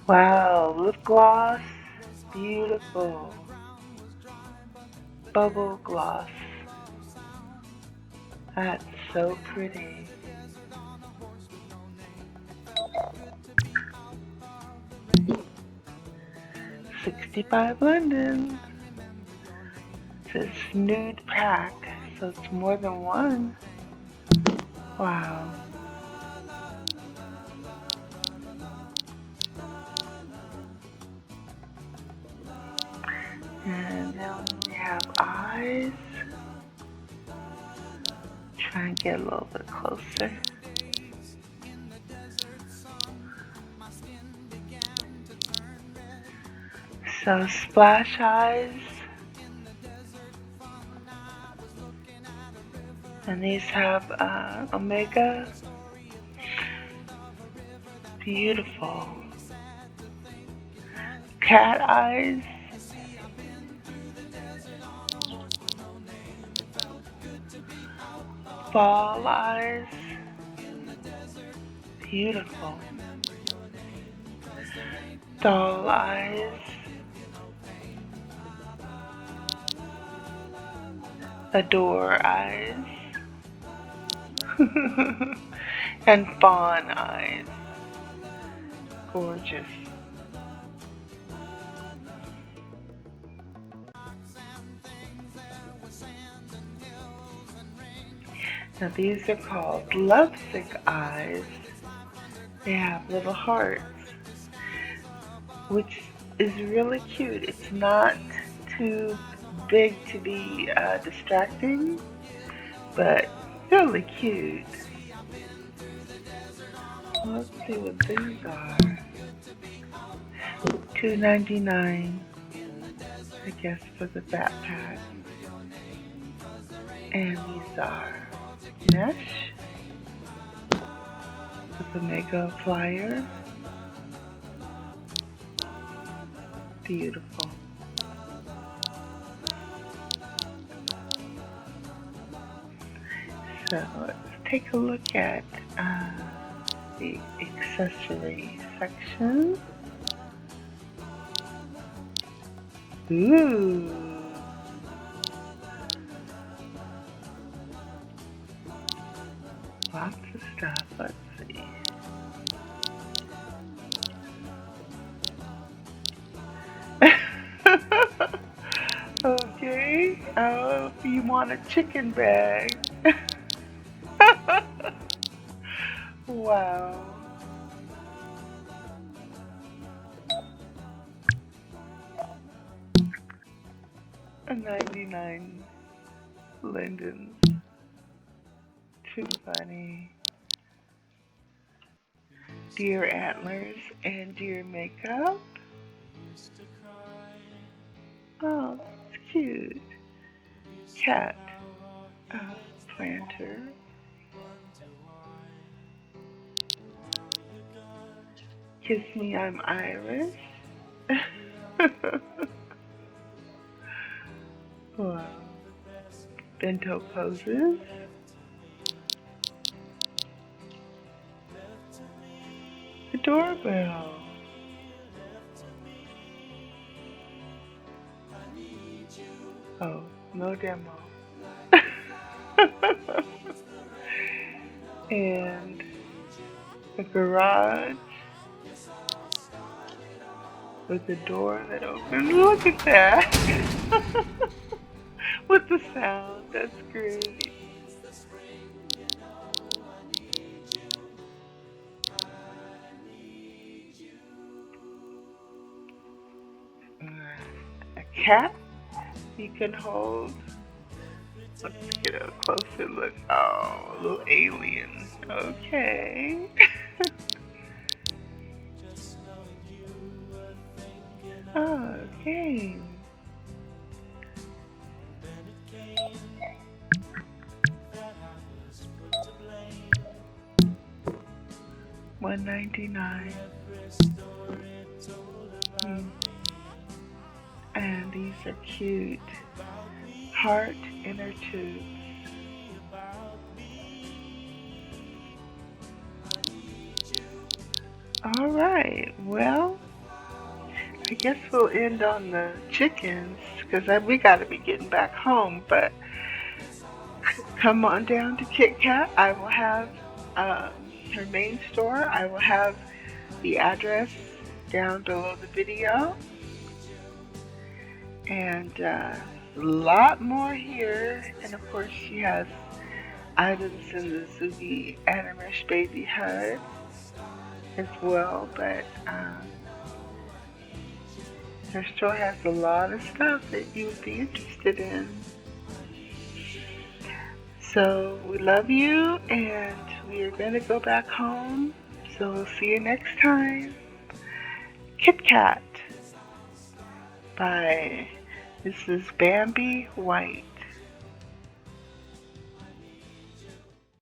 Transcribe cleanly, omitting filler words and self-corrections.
Wow, lip gloss, beautiful. Bubble gloss, that's so pretty. 65 London. It says nude pack, so it's more than one. Wow. And then we have eyes. Try and get a little bit closer. So splash eyes. And these have omega. Beautiful. Cat eyes. Ball eyes. Beautiful. Doll eyes. Adore eyes. And fawn eyes. Gorgeous. Now these are called lovesick eyes. They have little hearts, which is really cute. It's not too big to be distracting, but really cute. Let's see what these are. $2.99, I guess, for the backpack. And these are mesh with a mega flyer. Beautiful. So let's take a look at the accessory section. Ooh. Lots of stuff. Let's see. Okay. Oh, if you want a chicken bag. Wow. A 99 Lindens. Too funny. Deer antlers and deer makeup. Oh, it's cute. Cat planter. Kiss me, I'm Irish. Wow. Bento poses. The doorbell. Oh, no demo. And a garage with a door that opens. Look at that. With the sound. That's great. A cat you can hold. Let's get a closer look. Oh, a little alien. Okay. Okay. $1.99. And these are cute. Heart inner tubes. All right. Well, I guess we'll end on the chickens because we got to be getting back home. But come on down to Kit Kat. I will have her main store. I will have the address down below the video. And a lot more here. And of course, she has items in the Zuby Animesh Baby Hut as well. But her store has a lot of stuff that you would be interested in. So we love you, and we are going to go back home. So we'll see you next time. Kit Kat by Mrs. Bambi White.